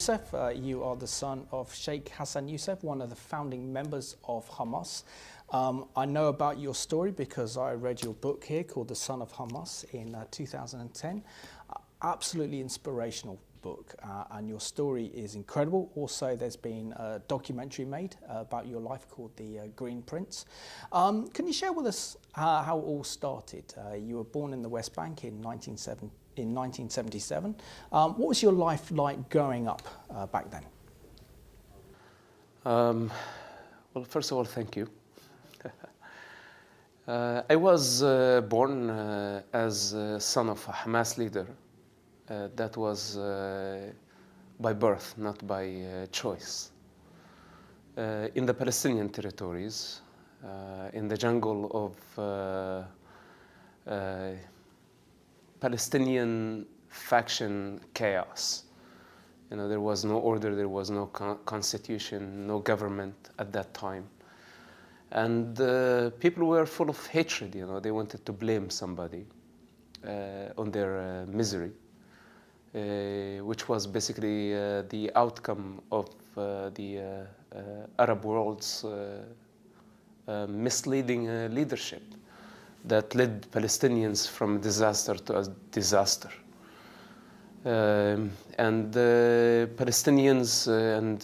Yousef, you are the son of Sheikh Hassan Yousef, one of the founding members of Hamas. I know about your story because I read your book here called The Son of Hamas in 2010. Absolutely inspirational book, and your story is incredible. Also, there's been a documentary made about your life called The Green Prince. Can you share with us how it all started? You were born in the West Bank in 1977. What was your life like growing up back then? Well, first of all, thank you. I was born as a son of a Hamas leader. That was by birth, not by choice. In the Palestinian territories, in the jungle of Palestinian faction chaos. You know, there was no order, there was no constitution, no government at that time. And people were full of hatred, you know, they wanted to blame somebody on their misery, which was basically the outcome of the Arab world's misleading leadership that led Palestinians from disaster to a disaster. And the Palestinians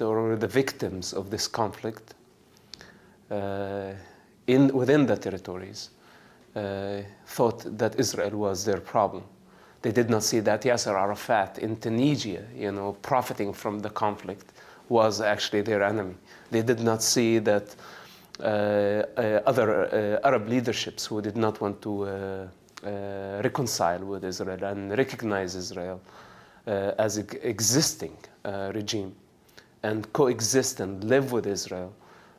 or the victims of this conflict within the territories thought that Israel was their problem. They did not see that Yasser Arafat in Tunisia, you know, profiting from the conflict, was actually their enemy. They did not see that other Arab leaderships who did not want to reconcile with Israel and recognize Israel as an existing regime and coexist and live with Israel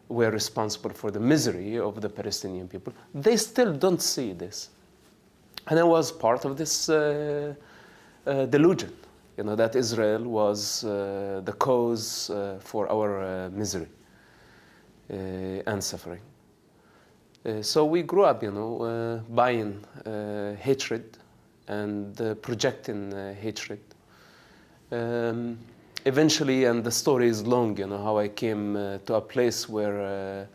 were responsible for the misery of the Palestinian people. They still don't see this. And I was part of this delusion, you know, that Israel was the cause for our misery and suffering. So we grew up, you know, buying hatred and projecting hatred. Eventually, and the story is long, you know, how I came to a place where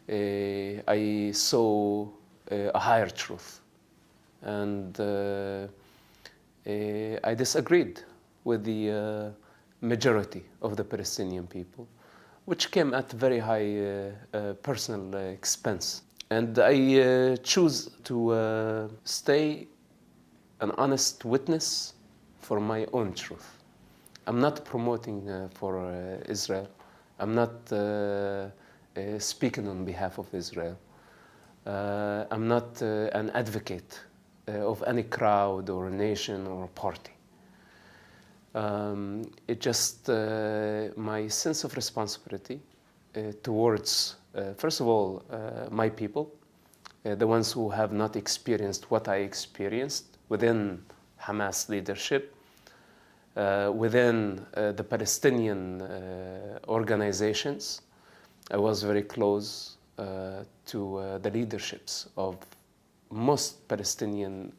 I saw a higher truth. And I disagreed with the majority of the Palestinian people, which came at very high personal expense. And I choose to stay an honest witness for my own truth. I'm not promoting for Israel. I'm not speaking on behalf of Israel. I'm not an advocate of any crowd or nation or party. It just my sense of responsibility towards, first of all, my people, the ones who have not experienced what I experienced within Hamas leadership, within the Palestinian organizations. I was very close to the leaderships of most Palestinian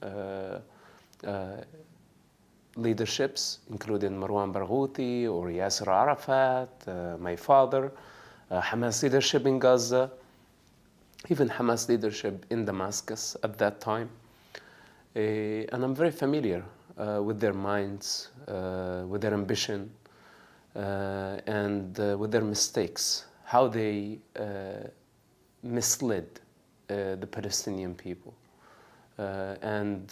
leaderships, including Marwan Barghouti or Yasser Arafat, my father, Hamas leadership in Gaza, even Hamas leadership in Damascus at that time. And I'm very familiar with their minds, with their ambition, and with their mistakes, how they misled the Palestinian people and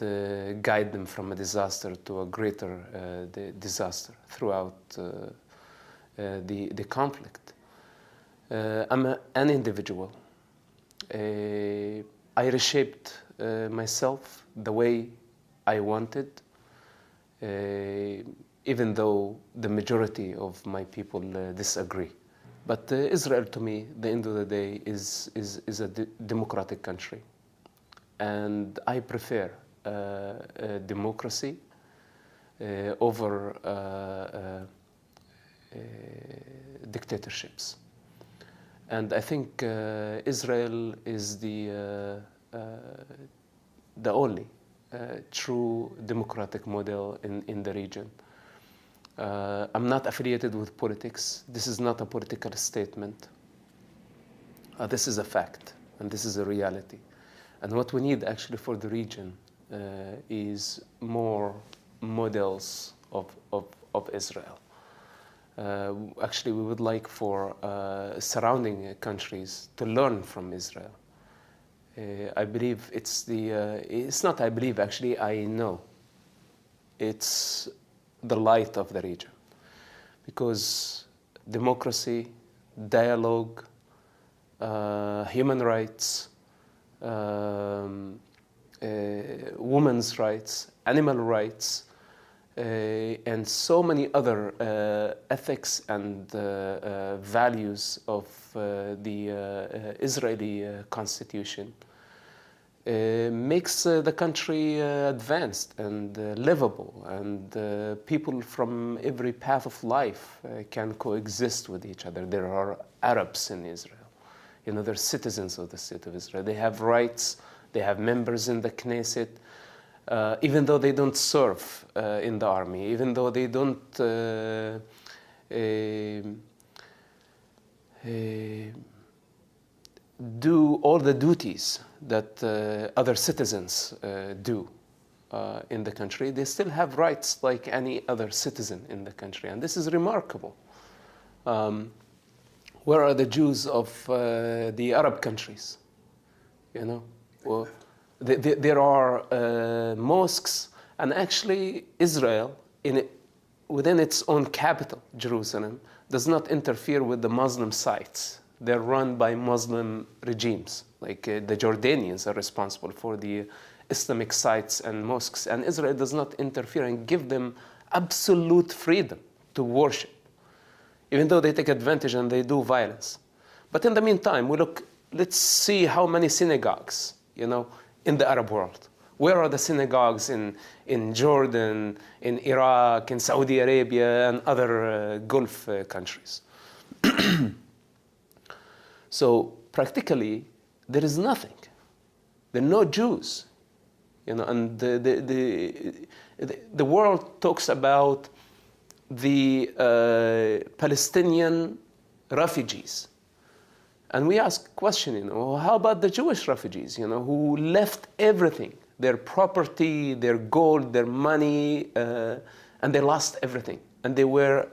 guide them from a disaster to a greater disaster throughout the conflict. I'm an individual. I reshaped myself the way I wanted, even though the majority of my people disagree. But Israel, to me, at the end of the day, is a democratic country. And I prefer democracy over dictatorships. And I think Israel is the only true democratic model in the region. I'm not affiliated with politics. This is not a political statement. This is a fact, and this is a reality. And what we need actually for the region is more models of Israel. Actually, we would like for surrounding countries to learn from Israel. I believe it's not I believe, actually, I know. It's the light of the region. Because democracy, dialogue, human rights, women's rights, animal rights, and so many other ethics and values of the Israeli constitution makes the country advanced and livable, and people from every path of life can coexist with each other. There are Arabs in Israel. You know, they're citizens of the state of Israel. They have rights. They have members in the Knesset. Even though they don't serve in the army, even though they don't do all the duties that other citizens do in the country, they still have rights like any other citizen in the country. And this is remarkable. Where are the Jews of the Arab countries? You know? Well, there are mosques, and actually Israel, within its own capital, Jerusalem, does not interfere with the Muslim sites. They're run by Muslim regimes. Like the Jordanians are responsible for the Islamic sites and mosques, and Israel does not interfere and give them absolute freedom to worship, even though they take advantage and they do violence. But in the meantime, let's see how many synagogues, you know, in the Arab world. Where are the synagogues in Jordan, in Iraq, in Saudi Arabia, and other Gulf countries? So practically, there is nothing. There are no Jews. You know, and the world talks about the Palestinian refugees. And we ask question, you know, how about the Jewish refugees, you know, who left everything, their property, their gold, their money, and they lost everything. And they were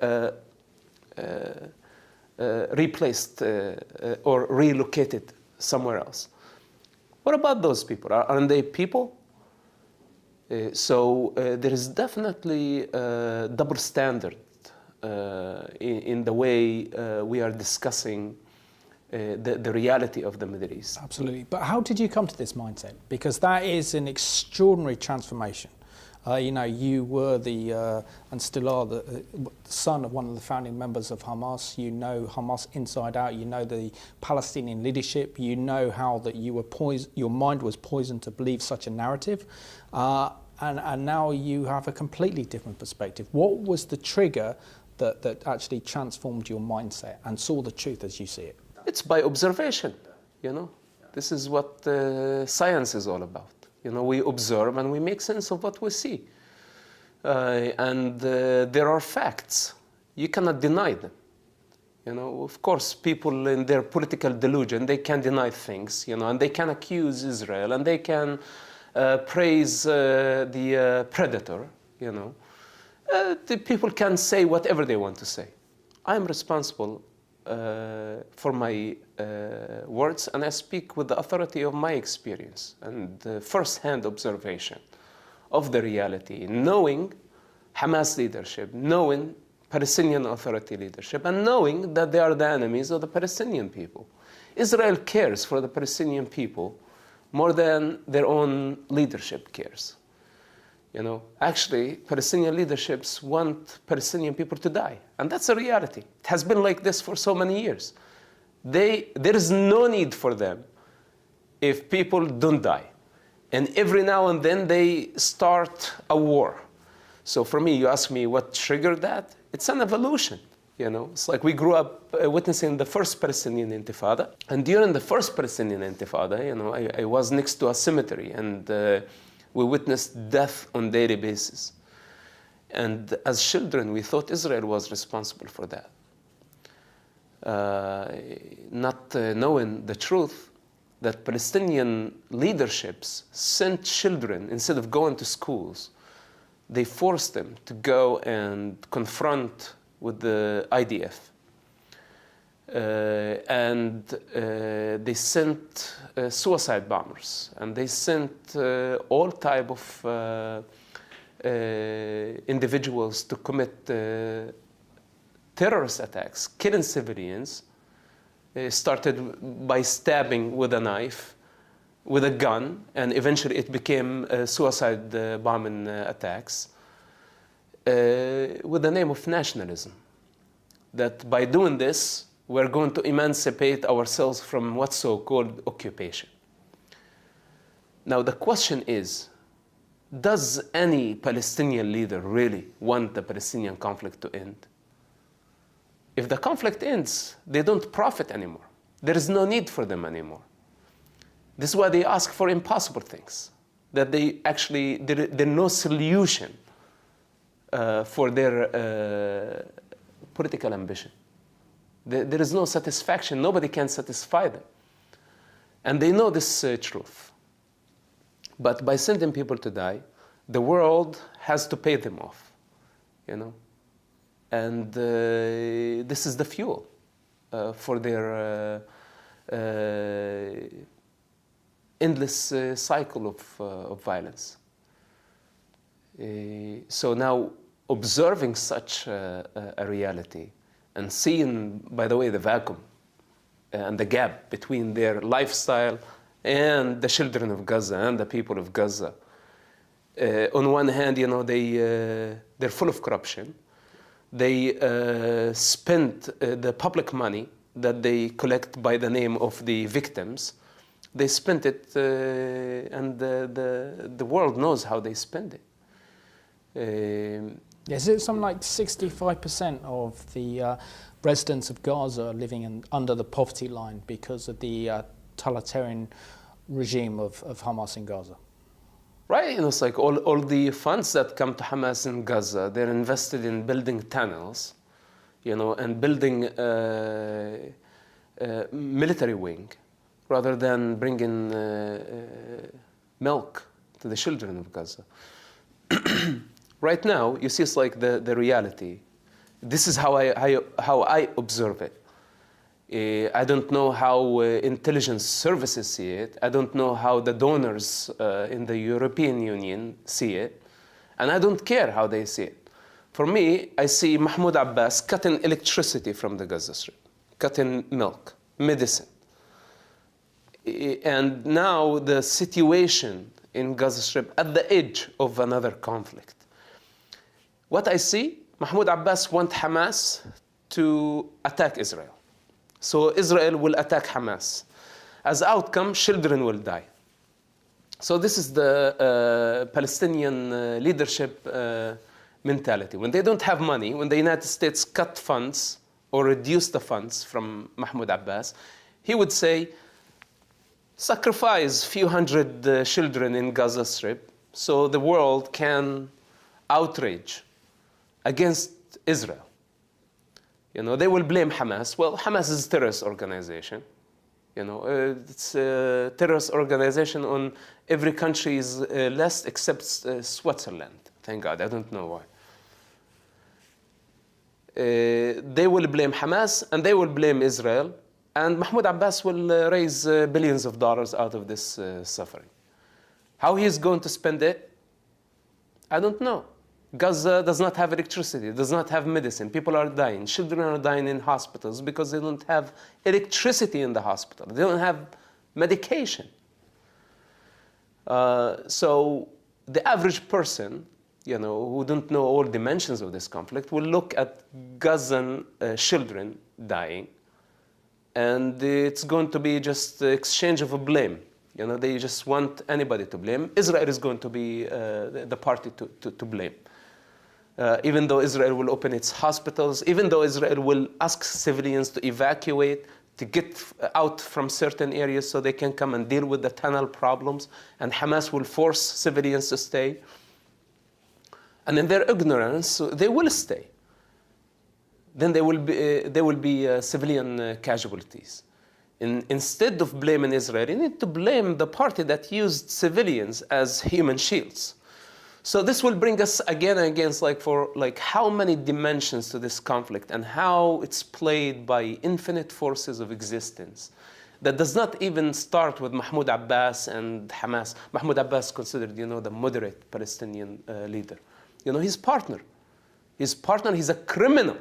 replaced or relocated somewhere else. What about those people? Aren't they people? So there is definitely a double standard in the way we are discussing the reality of the Middle East. Absolutely. But how did you come to this mindset? Because that is an extraordinary transformation. You know, you were and still are the son of one of the founding members of Hamas. You know Hamas inside out. You know the Palestinian leadership. You know how that you were your mind was poisoned to believe such a narrative. And now you have a completely different perspective. What was the trigger that actually transformed your mindset and saw the truth as you see it? It's by observation, you know. This is what science is all about. You know, we observe and we make sense of what we see. And there are facts. You cannot deny them. You know, of course, people in their political delusion, they can deny things, you know, and they can accuse Israel, and they can praise the predator, you know. The people can say whatever they want to say. I'm responsible for my words, and I speak with the authority of my experience and first-hand observation of the reality, knowing Hamas leadership, knowing Palestinian Authority leadership, and knowing that they are the enemies of the Palestinian people. Israel cares for the Palestinian people more than their own leadership cares. You know, actually, Palestinian leaderships want Palestinian people to die. And that's a reality. It has been like this for so many years. There is no need for them if people don't die. And every now and then they start a war. So for me, you ask me what triggered that? It's an evolution. You know, it's like we grew up witnessing the first Palestinian Intifada. And during the first Palestinian Intifada, you know, I was next to a cemetery, and we witnessed death on a daily basis. And as children, we thought Israel was responsible for that. Not knowing the truth that Palestinian leaderships sent children, instead of going to schools, they forced them to go and confront with the IDF. They sent suicide bombers, and they sent all type of individuals to commit terrorist attacks, killing civilians. Started by stabbing with a knife, with a gun, and eventually it became suicide bombing attacks with the name of nationalism. That by doing this, we're going to emancipate ourselves from what's so-called occupation. Now the question is, does any Palestinian leader really want the Palestinian conflict to end? If the conflict ends, they don't profit anymore. There is no need for them anymore. This is why they ask for impossible things, that they actually, there's no solution for their political ambition. There is no satisfaction. Nobody can satisfy them. And they know this truth. But by sending people to die, the world has to pay them off, you know. And this is the fuel for their endless cycle of violence. So now, observing such a reality and seeing, by the way, the vacuum and the gap between their lifestyle and the children of Gaza and the people of Gaza. On one hand, you know, they're full of corruption. They spend the public money that they collect by the name of the victims. They spend it, and the world knows how they spend it. Yes, it's something like 65% of the residents of Gaza are living under the poverty line because of the totalitarian regime of Hamas in Gaza. Right, you know, it's like all the funds that come to Hamas in Gaza, they're invested in building tunnels, you know, and building a military wing, rather than bringing milk to the children of Gaza. Right now, you see, it's like the reality. This is how I observe it. I don't know how intelligence services see it. I don't know how the donors in the European Union see it. And I don't care how they see it. For me, I see Mahmoud Abbas cutting electricity from the Gaza Strip, cutting milk, medicine. And now the situation in Gaza Strip at the edge of another conflict. What I see, Mahmoud Abbas wants Hamas to attack Israel. So Israel will attack Hamas. As outcome, children will die. So this is the Palestinian leadership mentality. When they don't have money, when the United States cut funds or reduce the funds from Mahmoud Abbas, he would say, sacrifice a few hundred children in Gaza Strip so the world can outrage against Israel. You know, they will blame Hamas. Well, Hamas is a terrorist organization. You know, it's a terrorist organization on every country's list except Switzerland. Thank God, I don't know why. They will blame Hamas and they will blame Israel, and Mahmoud Abbas will raise billions of dollars out of this suffering. How he is going to spend it, I don't know. Gaza does not have electricity, does not have medicine. People are dying. Children are dying in hospitals because they don't have electricity in the hospital. They don't have medication. So the average person, you know, who don't know all dimensions of this conflict will look at Gazan children dying, and it's going to be just the exchange of a blame. You know, they just want anybody to blame. Israel is going to be the party to blame. Even though Israel will open its hospitals, even though Israel will ask civilians to evacuate, to get out from certain areas so they can come and deal with the tunnel problems, and Hamas will force civilians to stay. And in their ignorance, they will stay. Then there will be civilian casualties. Instead of blaming Israel, you need to blame the party that used civilians as human shields. So this will bring us again and again, how many dimensions to this conflict and how it's played by infinite forces of existence. That does not even start with Mahmoud Abbas and Hamas. Mahmoud Abbas considered, the moderate Palestinian leader. His partner. He's a criminal.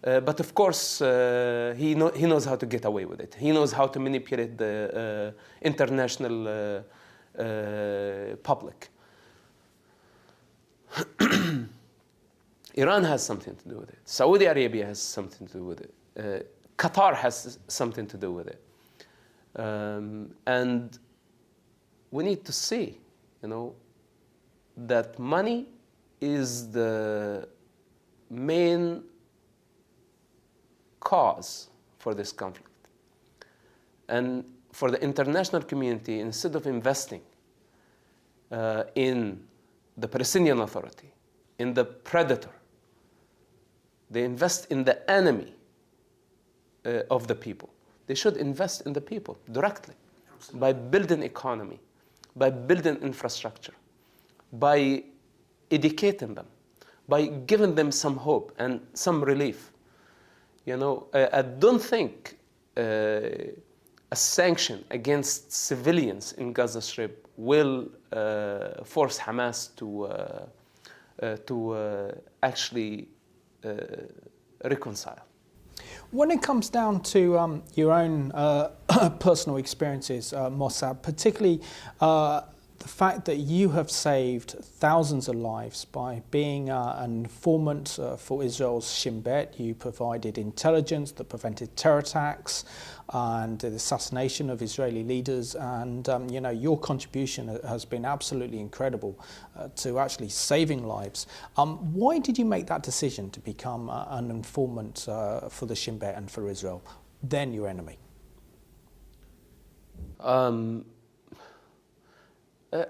But of course, he knows how to get away with it. He knows how to manipulate the international public. Iran has something to do with it. Saudi Arabia has something to do with it. Qatar has something to do with it. And we need to see, that money is the main cause for this conflict. And for the international community, instead of investing in the Palestinian Authority, in the predator, they invest in the enemy of the people. They should invest in the people directly. Absolutely. By building economy, by building infrastructure, by educating them, by giving them some hope and some relief. I don't think a sanction against civilians in Gaza Strip will force Hamas to actually reconcile. When it comes down to your own personal experiences, Mosab, particularly the fact that you have saved thousands of lives by being an informant for Israel's Shin Bet. You provided intelligence that prevented terror attacks and the assassination of Israeli leaders, and your contribution has been absolutely incredible to actually saving lives. Why did you make that decision to become an informant for the Shin Bet and for Israel, then your enemy?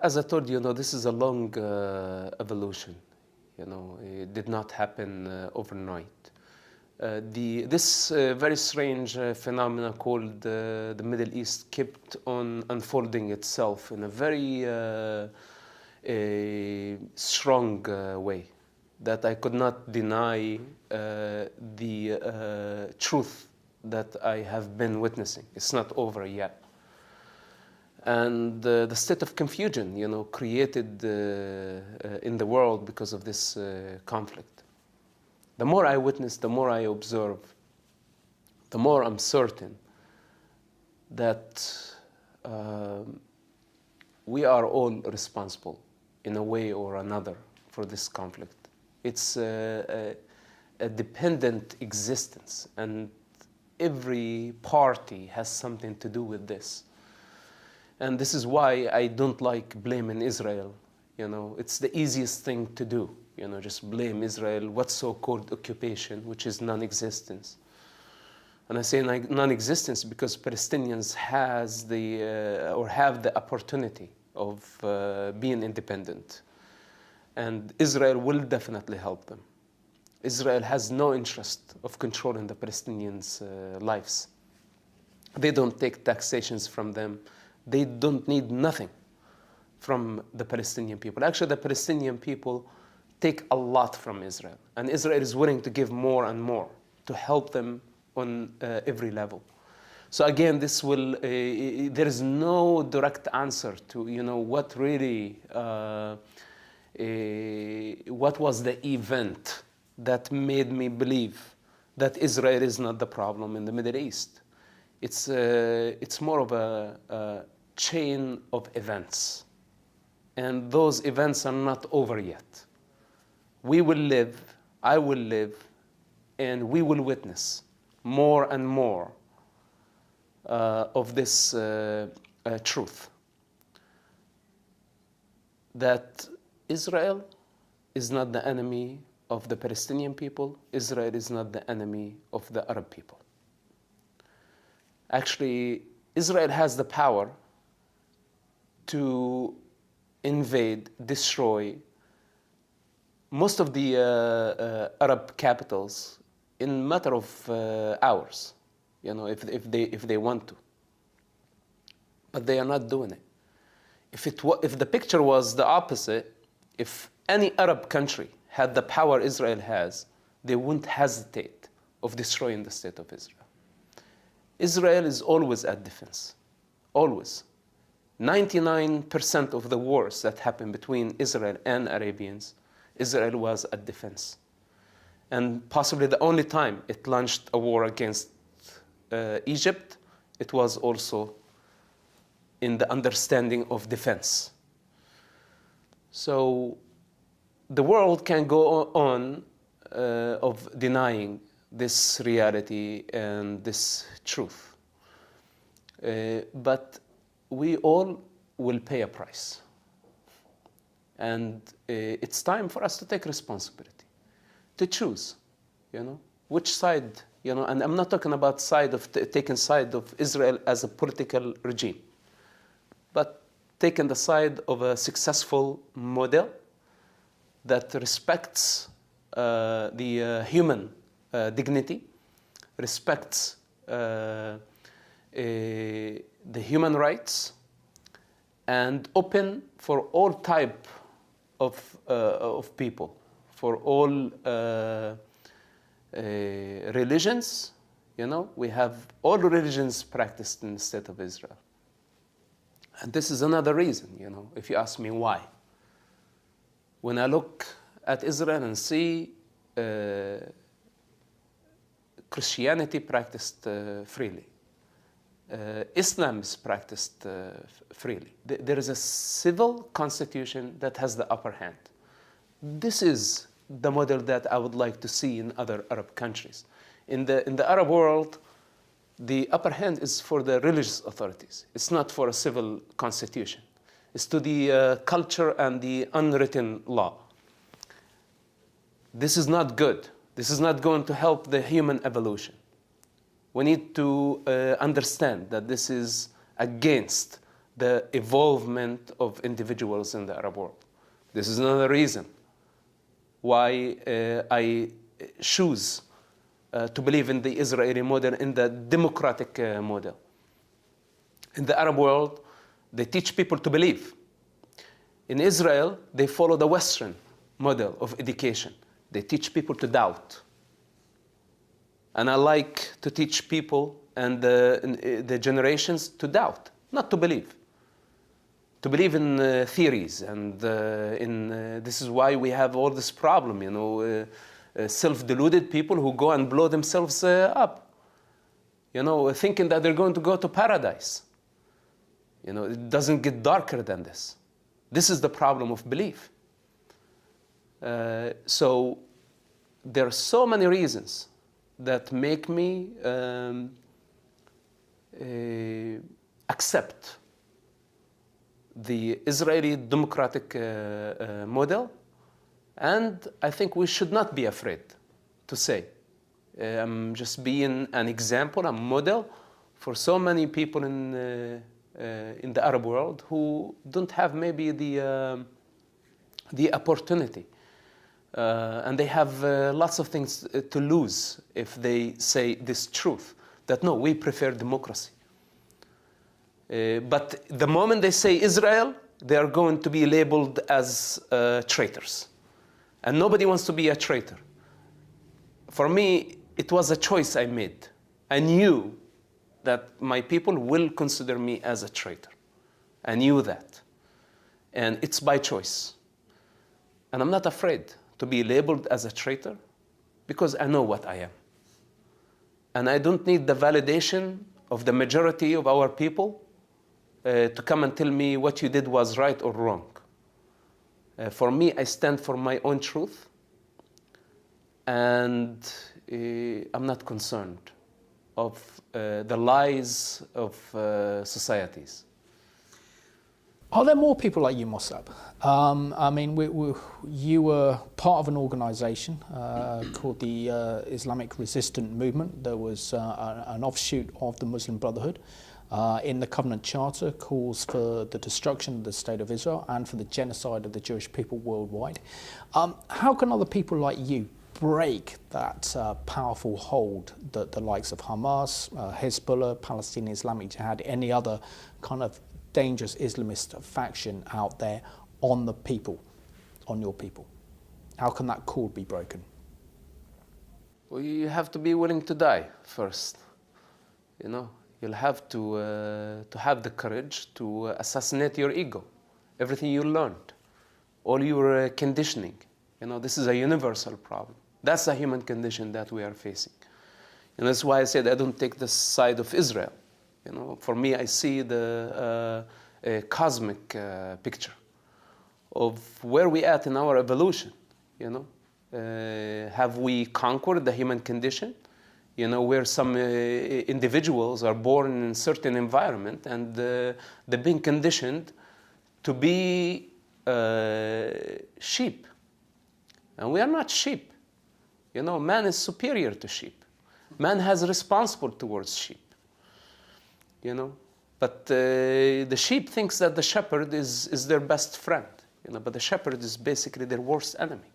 As I told you, this is a long evolution. It did not happen overnight. This very strange phenomena called the Middle East kept on unfolding itself in a very strong way that I could not deny the truth that I have been witnessing. It's not over yet. And the state of confusion, created in the world because of this conflict. The more I witness, the more I observe, the more I'm certain that we are all responsible in a way or another for this conflict. It's a dependent existence, and every party has something to do with this. And this is why I don't like blaming Israel. It's the easiest thing to do. Just blame Israel, what's so-called occupation, which is non-existence. And I say non-existence because Palestinians have the opportunity of being independent. And Israel will definitely help them. Israel has no interest of controlling the Palestinians' lives. They don't take taxations from them. They don't need nothing from the Palestinian people. Actually, the Palestinian people take a lot from Israel. And Israel is willing to give more and more to help them on every level. So again, there is no direct answer to, what really, what was the event that made me believe that Israel is not the problem in the Middle East. It's more of a chain of events. And those events are not over yet. We will live, I will live, and we will witness more and more of this truth. That Israel is not the enemy of the Palestinian people. Israel is not the enemy of the Arab people. Actually, Israel has the power to invade, destroy most of the Arab capitals in matter of hours, if they want to. But they are not doing it. If the picture was the opposite, if any Arab country had the power Israel has, they wouldn't hesitate of destroying the state of Israel. Israel is always at defense, always. 99% of the wars that happen between Israel and Arabians, Israel was at defense. And possibly the only time it launched a war against Egypt, it was also in the understanding of defense. So the world can go on of denying this reality and this truth. But we all will pay a price. And it's time for us to take responsibility, to choose, which side, and I'm not talking about taking side of Israel as a political regime, but taking the side of a successful model that respects the human dignity, respects the human rights, and open for all type of people, for all religions. We have all religions practiced in the state of Israel. And this is another reason, if you ask me why. When I look at Israel and see Christianity practiced freely, Islam is practiced freely. There is a civil constitution that has the upper hand. This is the model that I would like to see in other Arab countries. In the Arab world, the upper hand is for the religious authorities. It's not for a civil constitution. It's to the culture and the unwritten law. This is not good. This is not going to help the human evolution. We need to understand that this is against the evolvement of individuals in the Arab world. This is another reason why I choose to believe in the Israeli model, in the democratic model. In the Arab world, they teach people to believe. In Israel, they follow the Western model of education. They teach people to doubt. And I like to teach people and the generations to doubt, not to believe. To believe in theories, and this is why we have all this problem, self-deluded people who go and blow themselves up, thinking that they're going to go to paradise. It doesn't get darker than this. This is the problem of belief. So there are so many reasons that make me accept the Israeli democratic model, and I think we should not be afraid to say. I'm just being an example, a model for so many people in the Arab world who don't have maybe the opportunity. And they have lots of things to lose if they say this truth, that no, we prefer democracy. But the moment they say Israel, they are going to be labeled as traitors. And nobody wants to be a traitor. For me, it was a choice I made. I knew that my people will consider me as a traitor. I knew that. And it's by choice. And I'm not afraid to be labeled as a traitor because I know what I am. And I don't need the validation of the majority of our people to come and tell me what you did was right or wrong. For me, I stand for my own truth, and I'm not concerned of the lies of societies. Are there more people like you, Mosab? I mean, you were part of an organization called the Islamic Resistance Movement. There was an offshoot of the Muslim Brotherhood. in the Covenant Charter calls for the destruction of the State of Israel and for the genocide of the Jewish people worldwide. How can other people like you break that powerful hold that the likes of Hamas, Hezbollah, Palestinian Islamic Jihad, any other kind of dangerous Islamist faction out there on the people, on your people? How can that cord be broken? Well, you have to be willing to die first. You know, you'll have to have the courage to assassinate your ego, everything you learned, all your conditioning. You know, this is a universal problem. That's a human condition that we are facing. And that's why I said I don't take the side of Israel. You know, for me, I see the cosmic picture of where we at in our evolution. You know, have we conquered the human condition? You know, where some individuals are born in a certain environment and they're being conditioned to be sheep. And we are not sheep. You know, man is superior to sheep. Man has responsible towards sheep. You know, but the sheep thinks that the shepherd is their best friend. You know, but the shepherd is basically their worst enemy.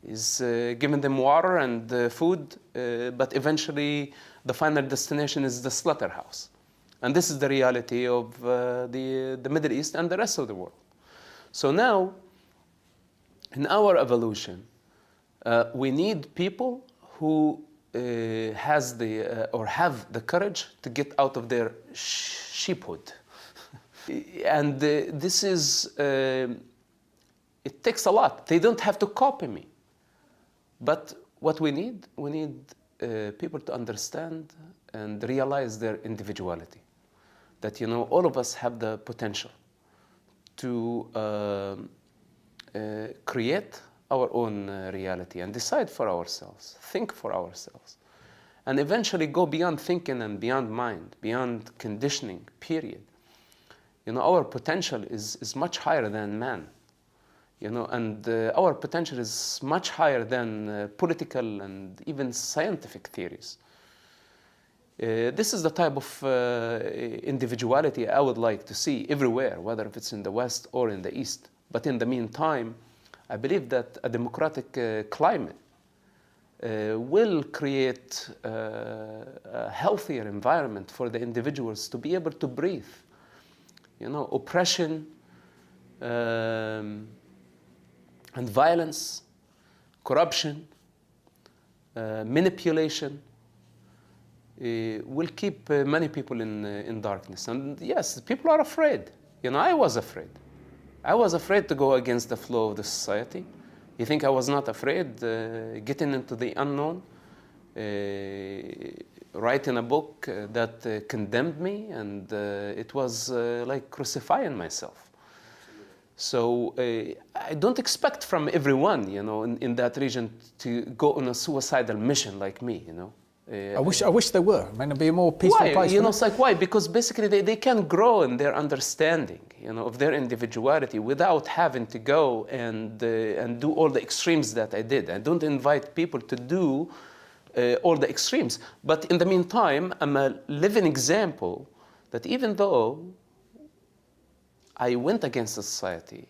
He's giving them water and food, but eventually the final destination is the slaughterhouse. And this is the reality of the Middle East and the rest of the world. So now, in our evolution, we need people who have the courage to get out of their sheephood. And this is, it takes a lot. They don't have to copy me. But what we need people to understand and realize their individuality. That, you know, all of us have the potential to create our own reality and decide for ourselves, think for ourselves, and eventually go beyond thinking and beyond mind, beyond conditioning, period. You know, our potential is much higher than man. You know, and our potential is much higher than political and even scientific theories. This is the type of individuality I would like to see everywhere, whether if it's in the West or in the East. But in the meantime, I believe that a democratic climate will create a healthier environment for the individuals to be able to breathe. You know, oppression, and violence, corruption, manipulation will keep many people in darkness. And yes, people are afraid. You know, I was afraid. I was afraid to go against the flow of the society. You think I was not afraid getting into the unknown, writing a book that condemned me, and it was like crucifying myself. So I don't expect from everyone, you know, in that region to go on a suicidal mission like me, you know. I wish they were. I mean, it'd be a more peaceful place. You know, it's like, why? Because basically they can grow in their understanding, you know, of their individuality without having to go and do all the extremes that I did. I don't invite people to do all the extremes. But in the meantime, I'm a living example that even though I went against the society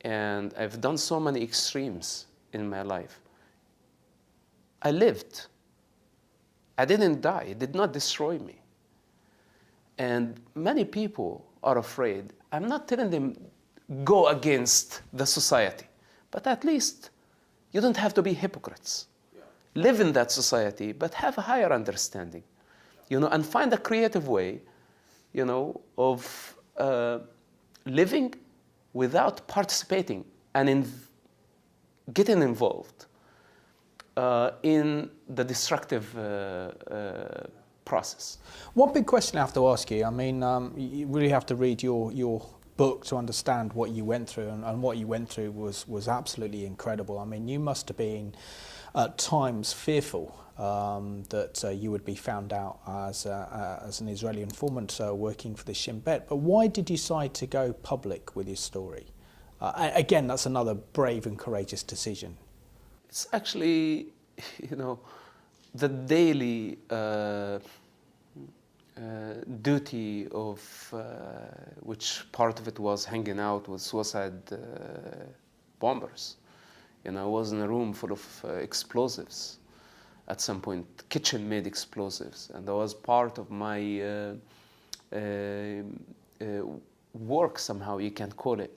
and I've done so many extremes in my life, I lived. I didn't die. It did not destroy me. And many people are afraid. I'm not telling them go against the society, but at least you don't have to be hypocrites. Yeah. Live in that society, but have a higher understanding, you know, and find a creative way, you know, of living without participating and getting involved in the destructive process. One big question I have to ask you, I mean, you really have to read your book to understand what you went through, and what you went through was absolutely incredible. I mean, you must have been at times fearful that you would be found out as an Israeli informant working for the Shin Bet. But why did you decide to go public with your story? Again, that's another brave and courageous decision. It's actually, you know, the daily duty of which part of it was hanging out with suicide bombers. You know, I was in a room full of explosives at some point, kitchen-made explosives, and that was part of my work somehow, you can call it.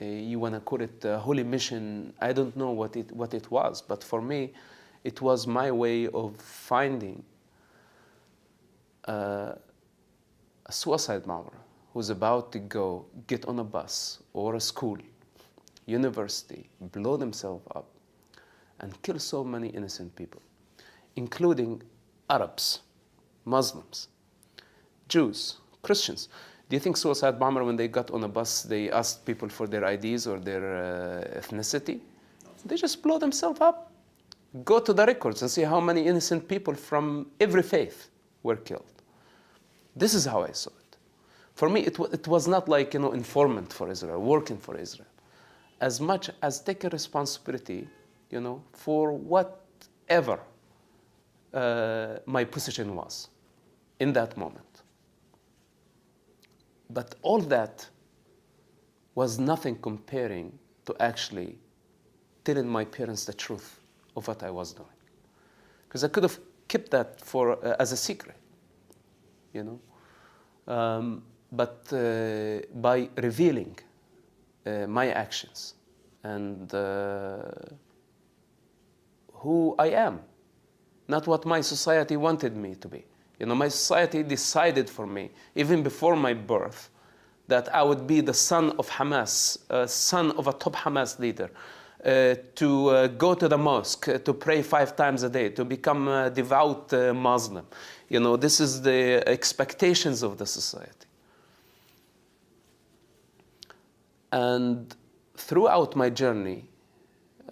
You want to call it a holy mission, I don't know what it was, but for me, it was my way of finding a suicide bomber who's about to go get on a bus or a school, university, blow themselves up, and kill so many innocent people, including Arabs, Muslims, Jews, Christians. Do you think suicide bomber, when they got on a bus, they asked people for their IDs or their ethnicity? They just blow themselves up. Go to the records and see how many innocent people from every faith were killed. This is how I saw it. For me, it was not like, you know, informant for Israel, working for Israel, as much as take a responsibility, you know, for whatever my position was in that moment. But all that was nothing comparing to actually telling my parents the truth of what I was doing. Because I could have kept that for as a secret, you know. But by revealing my actions and who I am, not what my society wanted me to be. You know, my society decided for me, even before my birth, that I would be the son of Hamas, son of a top Hamas leader, to go to the mosque, to pray 5 times a day, to become a devout Muslim. You know, this is the expectations of the society. And throughout my journey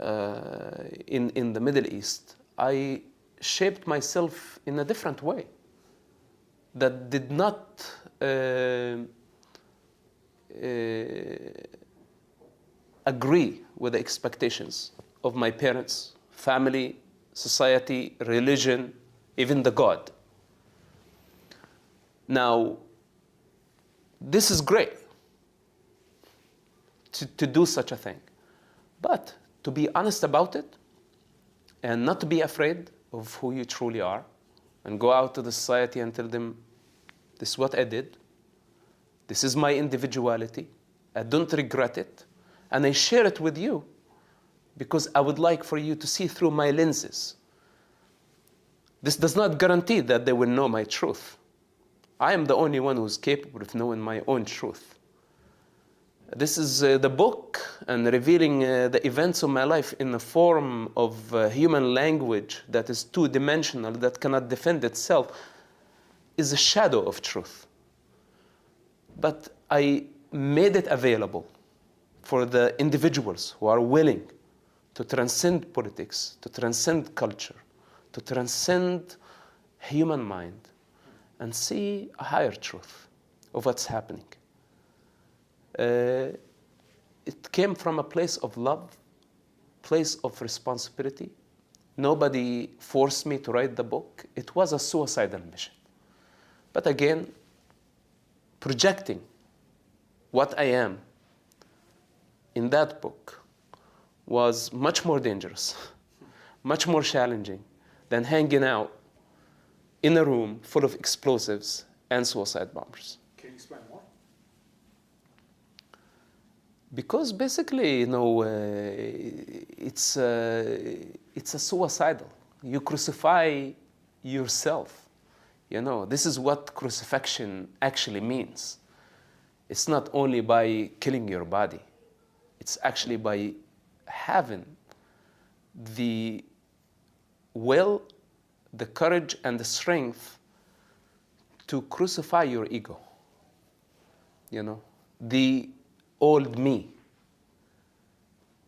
in the Middle East, I shaped myself in a different way that did not agree with the expectations of my parents, family, society, religion, even the God. Now, this is great to do such a thing, but to be honest about it and not to be afraid of who you truly are and go out to the society and tell them, this is what I did, this is my individuality, I don't regret it, and I share it with you because I would like for you to see through my lenses. This does not guarantee that they will know my truth. I am the only one who's capable of knowing my own truth. This is the book and revealing the events of my life in the form of human language that is two-dimensional, that cannot defend itself, is a shadow of truth. But I made it available for the individuals who are willing to transcend politics, to transcend culture, to transcend human mind, and see a higher truth of what's happening. It came from a place of love, place of responsibility. Nobody forced me to write the book. It was a suicidal mission. But again, projecting what I am in that book was much more dangerous, much more challenging than hanging out in a room full of explosives and suicide bombers. Can you explain why? Because basically, you know, it's a suicidal. You crucify yourself. You know, this is what crucifixion actually means. It's not only by killing your body. It's actually by having the will, the courage, and the strength to crucify your ego. You know, the old me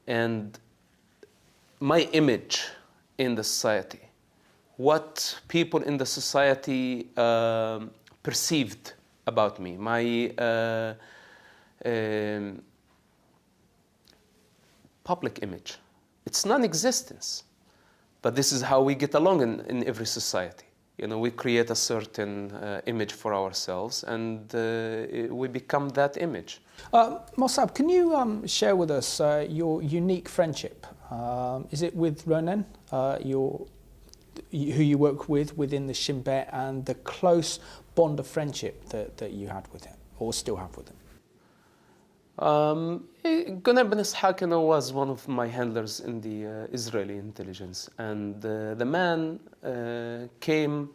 and my image in the society, what people in the society perceived about me, my public image. It's non-existence, but this is how we get along in every society. We create a certain image for ourselves, and we become that image. Mosab, can you share with us your unique friendship? Is it with Ronen, who you work with within the Shin Bet, and the close bond of friendship that you had with him, or still have with him? Gonen Ben Ishaq was one of my handlers in the Israeli intelligence, and the man came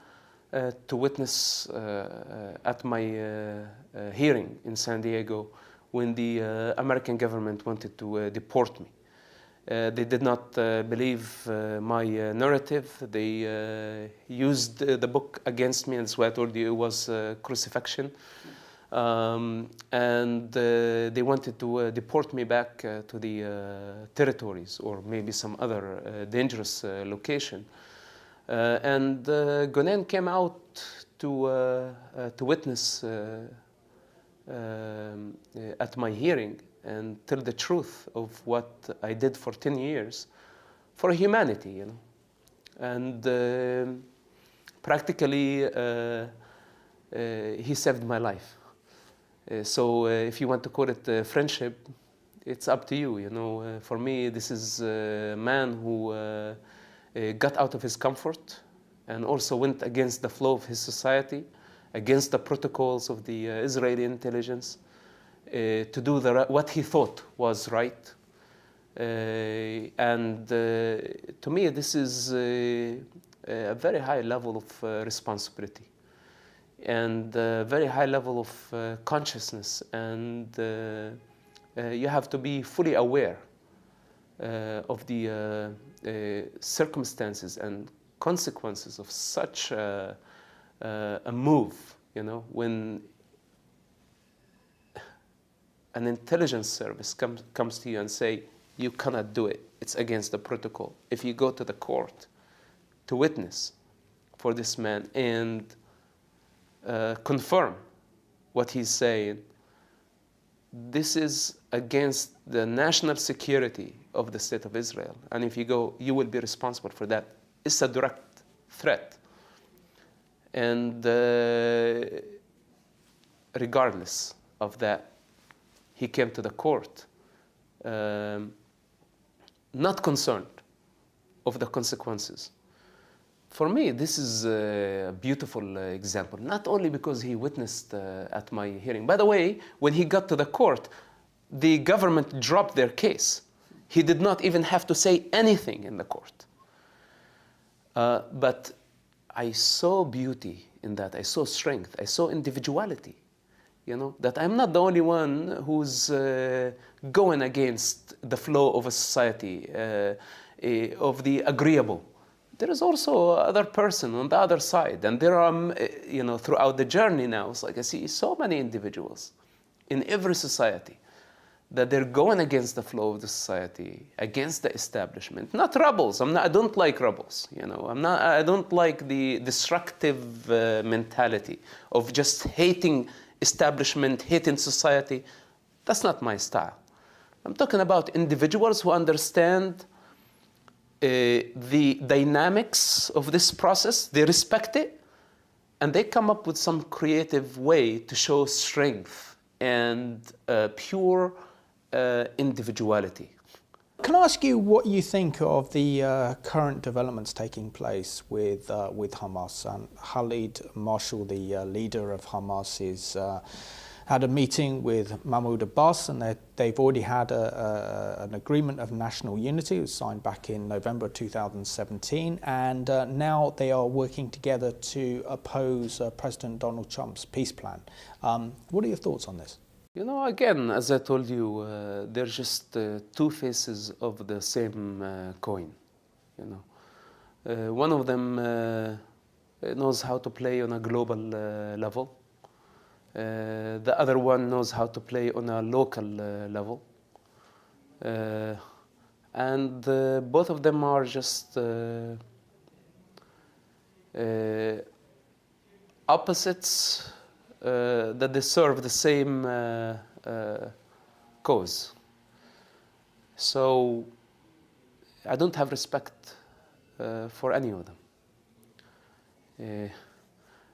to witness at my hearing in San Diego when the American government wanted to deport me. They did not believe my narrative. They used the book against me, and that's why I told you it was crucifixion. And they wanted to deport me back to the territories, or maybe some other dangerous location. And Gonen came out to witness at my hearing and tell the truth of what I did for 10 years for humanity, And practically, he saved my life. So if you want to call it friendship, it's up to you. For me, this is a man who got out of his comfort and also went against the flow of his society, against the protocols of the Israeli intelligence, to do what he thought was right. And to me, this is a very high level of responsibility, and a very high level of consciousness, and you have to be fully aware of the circumstances and consequences of such a move, when an intelligence service comes to you and say, you cannot do it, it's against the protocol. If you go to the court to witness for this man and confirm what he's saying, this is against the national security of the state of Israel. And if you go, you will be responsible for that. It's a direct threat. And regardless of that, he came to the court not concerned of the consequences. For me, this is a beautiful example, not only because he witnessed at my hearing. By the way, when he got to the court, the government dropped their case. He did not even have to say anything in the court. But I saw beauty in that. I saw strength. I saw individuality. That I'm not the only one who's going against the flow of a society, of the agreeable. There is also other person on the other side, and there are, throughout the journey now, it's like I see so many individuals in every society that they're going against the flow of the society, against the establishment. Not rebels. I don't like rebels. I don't like the destructive mentality of just hating establishment, hating society. That's not my style. I'm talking about individuals who understand the dynamics of this process, they respect it, and they come up with some creative way to show strength and pure individuality. Can I ask you what you think of the current developments taking place with Hamas? And Khalid Marshall, the leader of Hamas, had a meeting with Mahmoud Abbas, and they've already had an agreement of national unity. It was signed back in November 2017, and now they are working together to oppose President Donald Trump's peace plan. What are your thoughts on this? Again, as I told you, they're just two faces of the same coin. One of them knows how to play on a global level. The other one knows how to play on a local level. And both of them are just opposites that they serve the same cause. So I don't have respect for any of them. I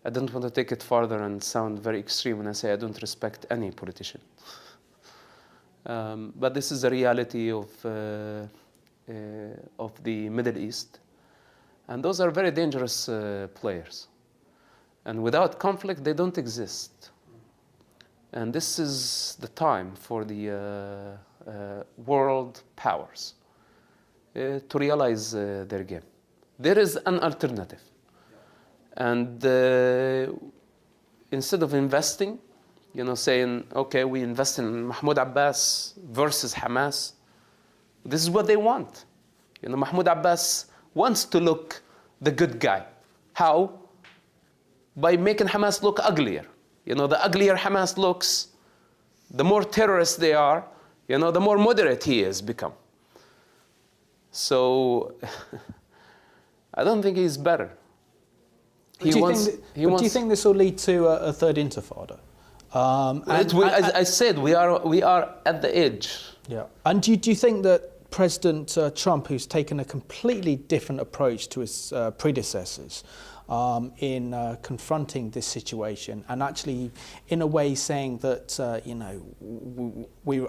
don't want to take it farther and sound very extreme when I say I don't respect any politician. But this is the reality of the Middle East. And those are very dangerous players. And without conflict, they don't exist. And this is the time for the world powers to realize their game. There is an alternative. And instead of investing, saying, okay, we invest in Mahmoud Abbas versus Hamas, this is what they want. Mahmoud Abbas wants to look the good guy. How? By making Hamas look uglier. The uglier Hamas looks, the more terrorists they are, the more moderate he has become. So I don't think he's better. Do you think this will lead to a third intifada? As I said, we are at the edge. Yeah. And do you think that President Trump, who's taken a completely different approach to his predecessors in confronting this situation, and actually, in a way, saying that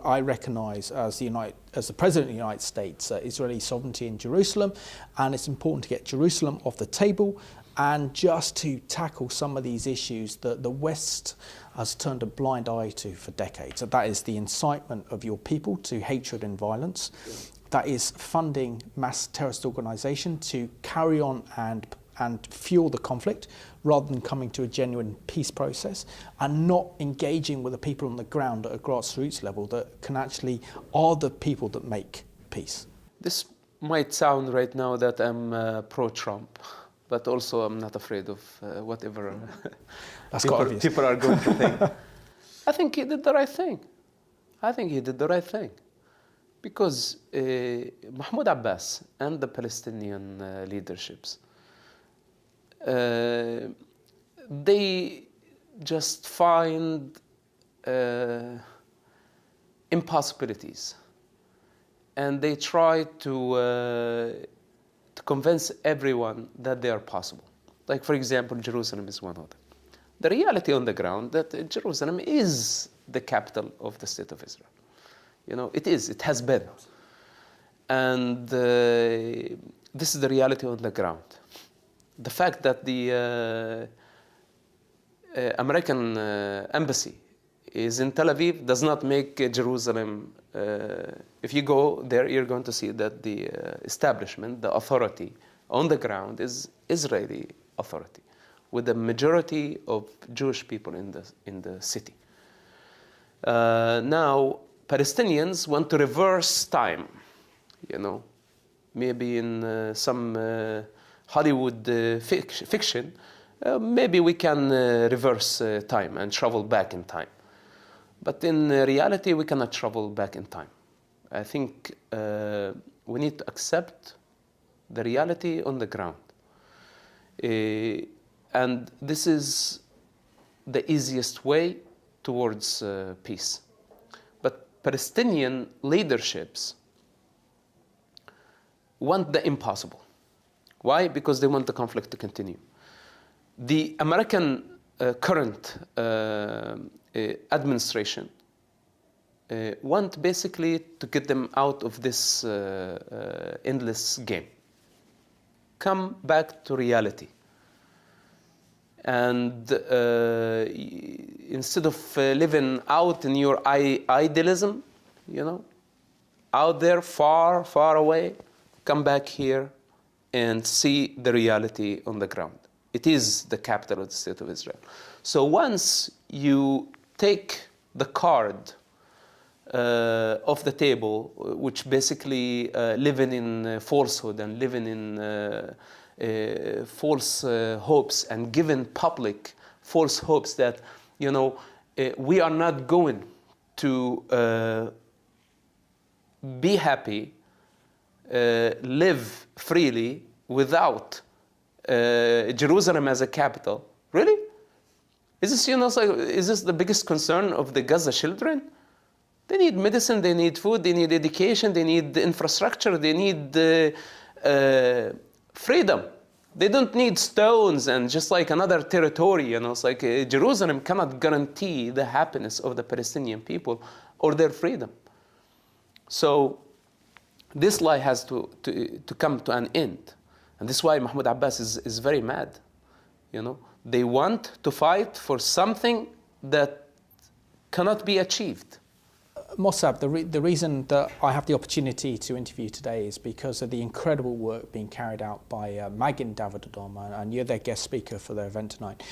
I recognise as the President of the United States Israeli sovereignty in Jerusalem, and it's important to get Jerusalem off the table, and just to tackle some of these issues that the West has turned a blind eye to for decades. That is the incitement of your people to hatred and violence. That is funding mass terrorist organisations to carry on and fuel the conflict rather than coming to a genuine peace process, and not engaging with the people on the ground at a grassroots level that are the people that make peace. This might sound right now that I'm pro-Trump, but also I'm not afraid of whatever people are going to think. I think he did the right thing. Because Mahmoud Abbas and the Palestinian leaderships, they just find impossibilities. And they try to convince everyone that they are possible. Like, for example, Jerusalem is one of them. The reality on the ground that Jerusalem is the capital of the state of Israel. It has been. And this is the reality on the ground. The fact that the American embassy is in Tel Aviv does not make Jerusalem, if you go there, you're going to see that the establishment, the authority on the ground is Israeli authority, with a majority of Jewish people in the city. Now, Palestinians want to reverse time, maybe in some Hollywood fiction, maybe we can reverse time and travel back in time. But in reality, we cannot travel back in time. I think we need to accept the reality on the ground. And this is the easiest way towards peace. But Palestinian leaderships want the impossible. Why? Because they want the conflict to continue. The American current administration want basically to get them out of this endless game. Come back to reality. And instead of living out in your idealism, out there far, far away, come back here and see the reality on the ground. It is the capital of the state of Israel. So once you take the card off the table, which basically living in falsehood and living in false hopes and giving public false hopes that, we are not going to be happy, live freely without Jerusalem as a capital. Really? Is this, is this the biggest concern of the Gaza children? They need medicine, they need food, they need education, they need infrastructure, they need freedom. They don't need stones and just like another territory, you know. It's like Jerusalem cannot guarantee the happiness of the Palestinian people or their freedom. So this lie has to come to an end. And this is why Mahmoud Abbas is very mad, you know. They want to fight for something that cannot be achieved. Mosab, the reason that I have the opportunity to interview today is because of the incredible work being carried out by Magin David Adom, and you're their guest speaker for their event tonight.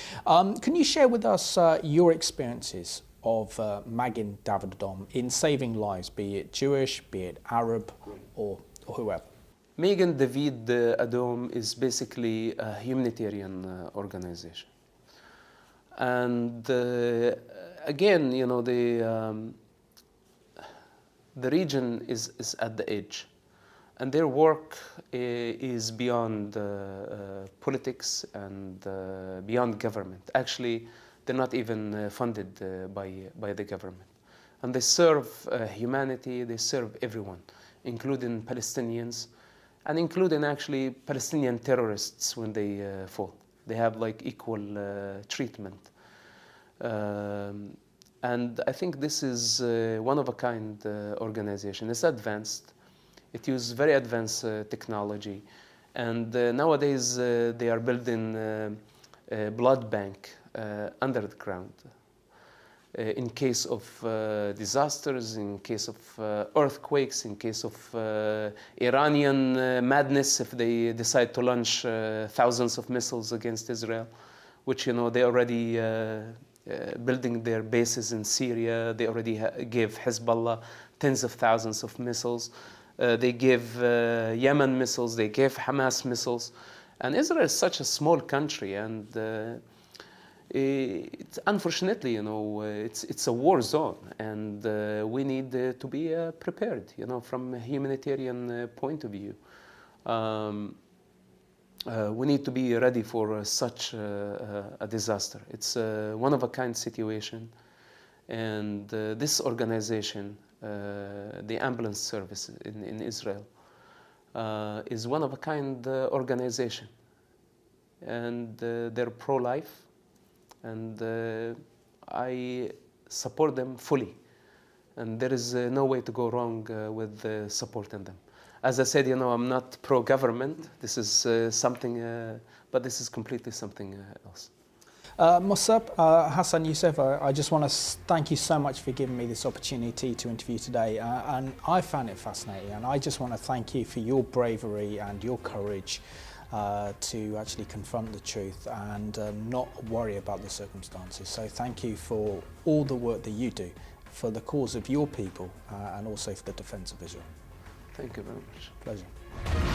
Can you share with us your experiences of Magin David Adom in saving lives, be it Jewish, be it Arab, or whoever? Magin David Adom is basically a humanitarian organization. And again, you know, the region is at the edge, and their work is beyond politics and beyond government. Actually, they're not even funded by the government. And they serve humanity, they serve everyone, including Palestinians, and including actually Palestinian terrorists when they fall. They have like equal treatment. And I think this is one-of-a-kind organization. It's advanced. It uses very advanced technology. And nowadays, they are building a blood bank under the ground in case of disasters, in case of earthquakes, in case of Iranian madness, if they decide to launch thousands of missiles against Israel, which, you know, they already building their bases in Syria. They already gave Hezbollah tens of thousands of missiles. They gave Yemen missiles. They gave Hamas missiles. And Israel is such a small country, and unfortunately, you know, it's a war zone, and we need to be prepared, you know, from a humanitarian point of view. We need to be ready for such a disaster. It's a one-of-a-kind situation, and this organization, the ambulance service in Israel, is one-of-a-kind organization, and they're pro-life, and I support them fully, and there is no way to go wrong with supporting them. As I said, you know, I'm not pro-government. This is something, but this is completely something else. Mosab Hassan Yousef, I just want to thank you so much for giving me this opportunity to interview today. And I found it fascinating. And I just want to thank you for your bravery and your courage to actually confront the truth and not worry about the circumstances. So thank you for all the work that you do for the cause of your people and also for the defense of Israel. Thank you very much. Pleasure.